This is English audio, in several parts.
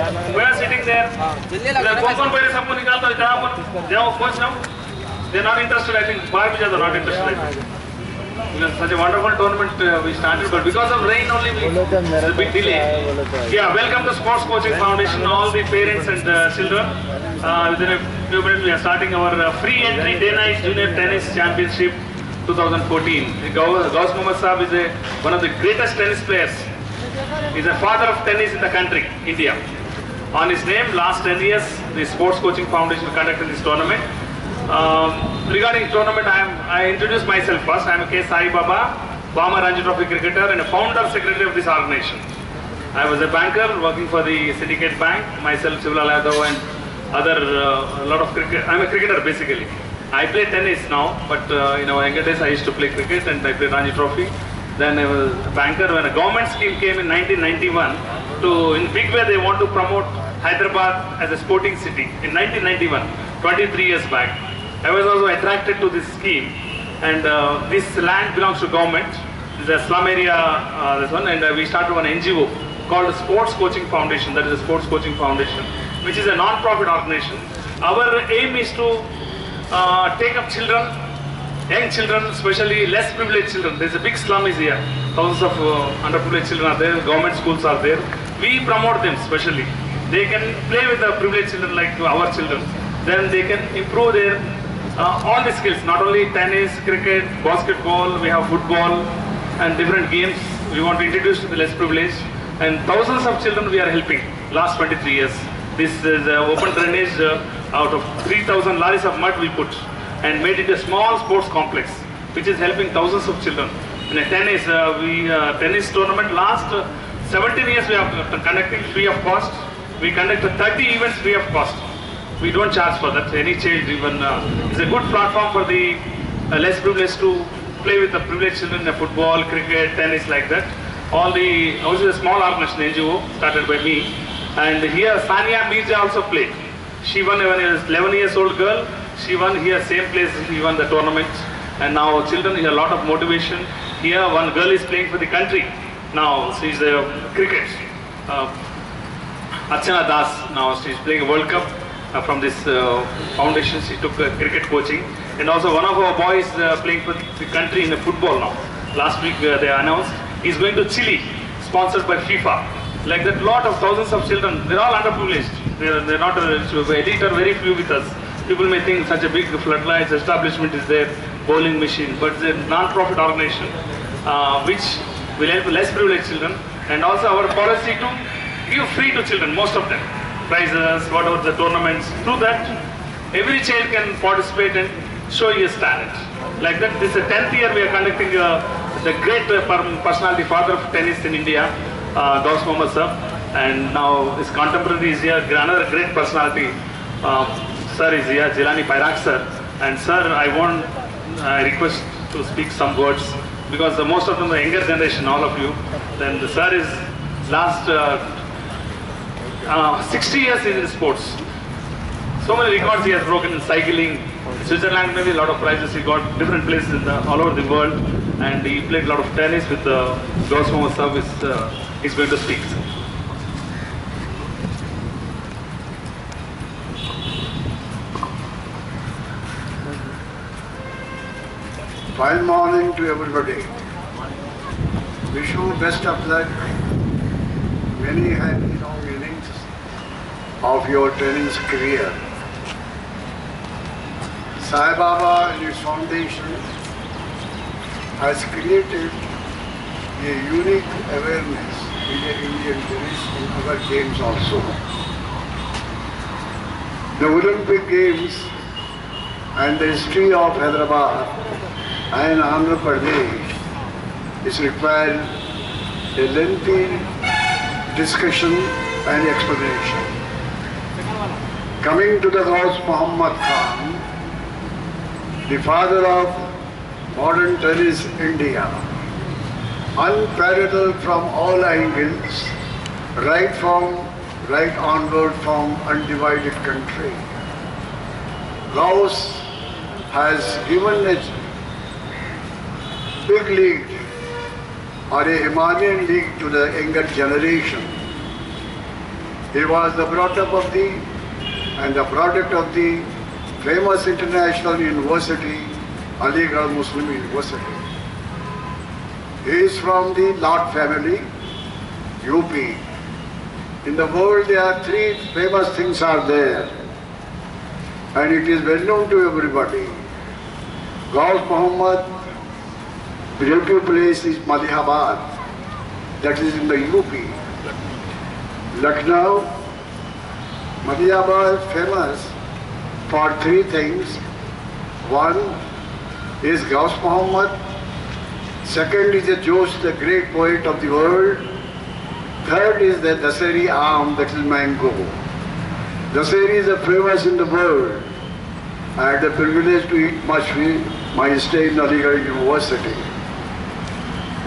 We are sitting there. कौन पहले सबको निकालता है जहाँ पर जहाँ कोच ना they are not interested. I think Bhai Vijay are not interested. I think. Such a wonderful tournament we started, but because of rain only it's a big delay. Yeah, welcome to Sports Coaching Foundation, all the parents and children. Within a few minutes we are starting our free entry day-night junior tennis championship 2014. Gauss Mohammad Saab is one of the greatest tennis players. He is a father of tennis in the country, India. On his name, last 10 years, the Sports Coaching Foundation conducted this tournament. Regarding tournament, I introduce myself first. I am K. Sai Baba, former Ranji Trophy cricketer and a founder secretary of this organization. I was a banker working for the Syndicate Bank, myself, Shivalal Yadav and other lot of cricket. I am a cricketer basically. I play tennis now, but in our younger days I used to play cricket and I played Ranji Trophy. Then I was a banker when a government scheme came in 1991 in big way they want to promote Hyderabad as a sporting city in 1991, 23 years back. I was also attracted to this scheme, and this land belongs to government. This is a slum area, this one, and we started one NGO called the Sports Coaching Foundation. That is the Sports Coaching Foundation, which is a non-profit organization. Our aim is to take up children, young children, especially less privileged children. There is a big slum is here. Thousands of underprivileged children are there. Government schools are there. We promote them specially. They can play with the privileged children like our children. Then they can improve their all the skills, not only tennis, cricket, basketball, we have football and different games we want to introduce to the less privileged, and thousands of children we are helping last 23 years. This is open drainage out of 3,000 lorries of mud we put and made it a small sports complex which is helping thousands of children. In a tennis, tennis tournament last 17 years we are conducting free of cost. We conduct 30 events free of cost. We don't charge for that. Any child even it's a good platform for the less privileged to play with the privileged children in football, cricket, tennis like that. All the also a small organization NGO started by me, and here Sania Mirza also played. She won when she was 11 years old girl. She won here same place. She won the tournament, and now children have a lot of motivation. Here one girl is playing for the country. Now she's a cricket. Archana Das. Now she's playing a World Cup. From this foundation, she took cricket coaching, and also one of our boys playing for the country in the football now. Last week they announced he's going to Chile, sponsored by FIFA. Like that, lot of thousands of children. They're all underprivileged. They're not elite or very few with us. People may think such a big floodlights establishment is there, bowling machine, but it's a non-profit organization which will help less privileged children, and also our policy to give free to children, most of them. Prizes, whatever the tournaments, through that every child can participate and show his talent. Like that, this is the 10th year we are conducting the great personality, father of tennis in India, Gauss Mohammad Saab, and now his contemporary is here, another great personality, sir is here, Jilani Pairak sir, and sir I request to speak some words because most of them the younger generation, all of you, then the sir is last 60 years in sports. So many records he has broken in cycling. Switzerland, maybe a lot of prizes he got, different places all over the world, and he played a lot of tennis with Gauss Mohammad Saab is going to speak. Fine morning to everybody. Wish you best of luck. Many happy long innings of your tennis career. Sai Baba and his foundation has created a unique awareness in the Indian tennis and other games also. The Olympic Games and the history of Hyderabad and Andhra Pradesh is required a lengthy discussion and explanation. Coming to the Gauss Mohammad Khan, the father of modern tennis India, unparalleled from all angles, right onward from undivided country. Gauss has given a big lead or a Himalayan league to the younger generation. He was the brought-up of the and the product of the famous international university, Aligarh Muslim University. He is from the Lat family, UP. In the world there are three famous things are there, and it is well known to everybody. Ghaus Muhammad, relative place is Malihabad, that is in the UP. Lucknow, Malihabad is famous for three things. One is Ghaus Muhammad. Second is the Josh, the great poet of the world. Third is the Dasari Aam, that is mango. Dasari is famous in the world. I had the privilege to eat my stay in Aligarh University.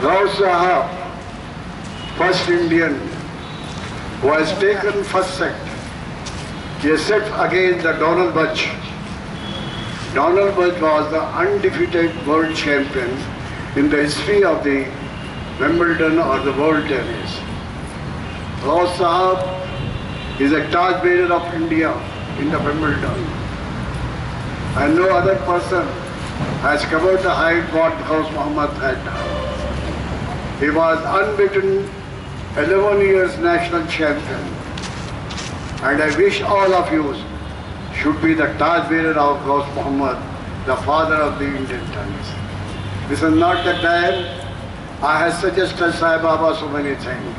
Ghaus Sahab, first Indian who has taken first set. He has set against the Donald Budge. Donald Budge was the undefeated world champion in the history of the Wimbledon or the world tennis. Ghaus Sahab is a Taj bearer of India in the Wimbledon. And no other person has covered the height what Ghaus Muhammad had done. He was unbeaten 11 years national champion. And I wish all of you should be the Taj bearer of Ghaus Muhammad, the father of the Indian tennis. This is not the time I have suggested Sai Baba so many things.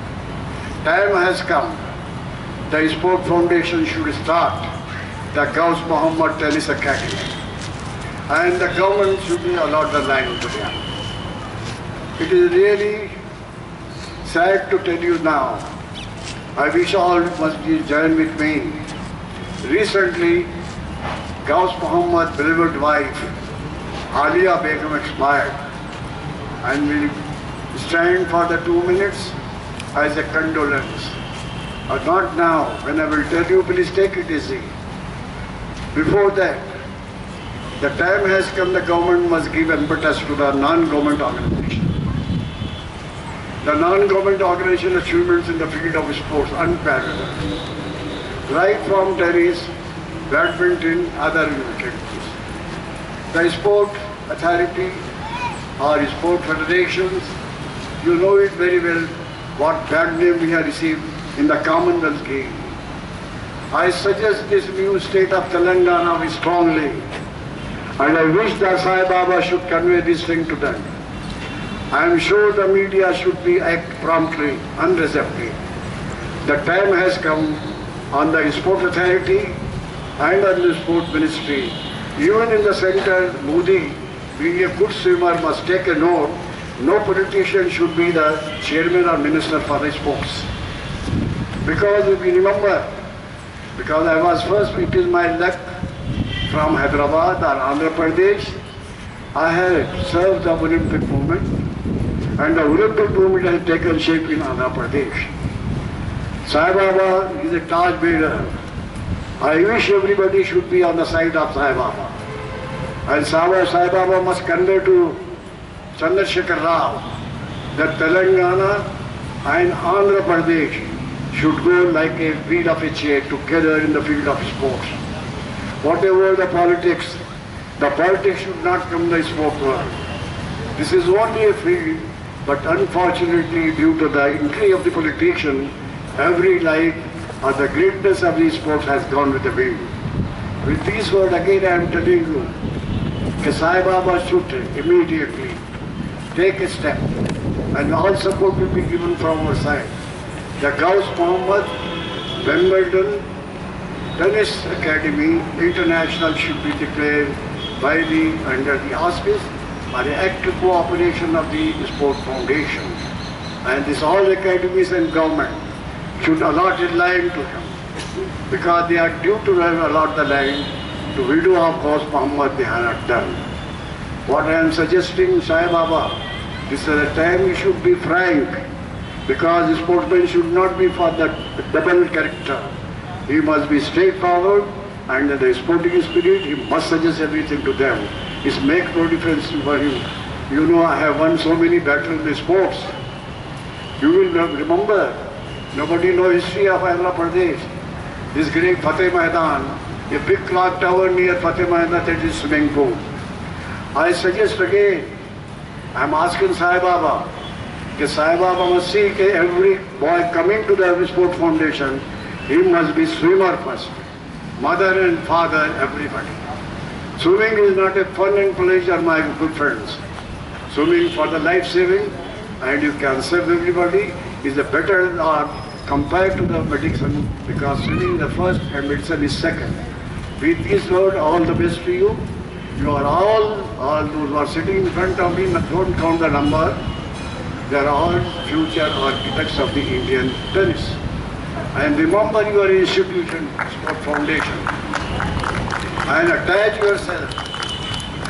Time has come. The Sport Foundation should start the Ghaus Muhammad Tennis Academy. And the government should be allowed the land to them. It is really sad to tell you now. I wish all must join with me. Recently, Ghaus Muhammad's beloved wife, Alia Begum, expired, and we stand for the 2 minutes as a condolence. Not now, when I will tell you, please take it easy. Before that, the time has come the government must give impetus to the non-government organization. The non-government organization achievements in the field of sports unparalleled. Right from tennis, badminton, other activities. The sport authority or sport federations, you know it very well what bad name we have received in the Commonwealth game. I suggest this new state of Telangana strongly, and I wish that Sai Baba should convey this thing to them. I am sure the media should be act promptly, unreservedly. The time has come on the sport authority and on the sport ministry. Even in the center, Modi, being a good swimmer, must take a note. No politician should be the chairman or minister for the sports. Because if we remember, because I was first, it is my luck from Hyderabad or Andhra Pradesh, I had served the Olympic movement, and the Olympic movement has taken shape in Andhra Pradesh. Sai Baba is a Taj bearer. I wish everybody should be on the side of Sai Baba. And Sai Baba must convey to Chandrasekhar Rao that Telangana and Andhra Pradesh should go like a wheel of a chair together in the field of sports. Whatever the politics should not come the sport world. This is only a field, but unfortunately due to the entry of the politician, every life or the greatness of the sports has gone with the wind. With these words again I am telling you, that Sai Baba should immediately take a step, and all support will be given from our side. The Ghaus Muhammad Wimbledon Tennis Academy International should be declared by under the auspice or the active cooperation of the Sport Foundation. And this all academies and government should allot a land to him, because they are due to allot the land to widow of Ghaus Muhammad they have not done. What I am suggesting, Sai Baba, this is a time you should be frank, because the sportsman should not be for the double character. He must be straightforward, and in the sporting spirit, he must suggest everything to them. It makes no difference for him. You know, I have won so many battles in the sports. You will remember Nobody knows history of Andhra Pradesh. This great Fateh Maidan, a big clock tower near Fateh Maidan, that is swimming pool. I suggest again, I'm asking Sai Baba, that Sai Baba must see that every boy coming to the Sport Foundation, he must be swimmer first. Mother and father, everybody. Swimming is not a fun and pleasure, my good friends. Swimming for the life saving, and you can save everybody, is a better compared to the medicine, because swimming is the first and medicine is second. With this word, all the best to you. You are all those who are sitting in front of me, don't count the number. They are all future architects of the Indian tennis. And remember your institution, Sport Foundation. And attach yourself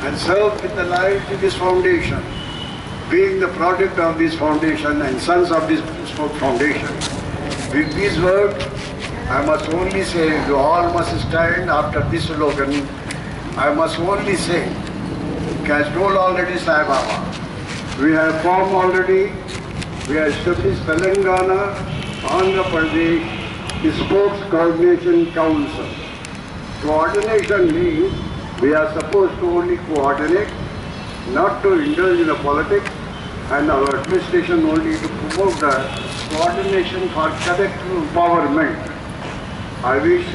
and serve with the life to this foundation. Being the product of this foundation and sons of this Sport Foundation. With these words, I must only say, you all must stand after this slogan. I must only say, as told already Sai Baba, we have formed already, we have established Telangana, Andhra Pradesh Sports Coordination Council. Coordination means we are supposed to only coordinate, not to indulge in the politics, and our administration only to promote the coordination for collective empowerment. I wish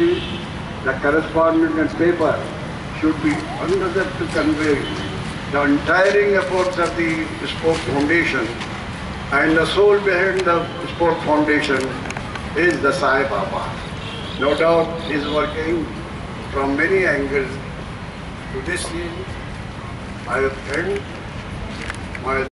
the correspondent and paper should be understood to convey the entire efforts of the Sport Foundation, and the soul behind the Sport Foundation is the Sai Baba. No doubt he is working from many angles. To this end, I have end my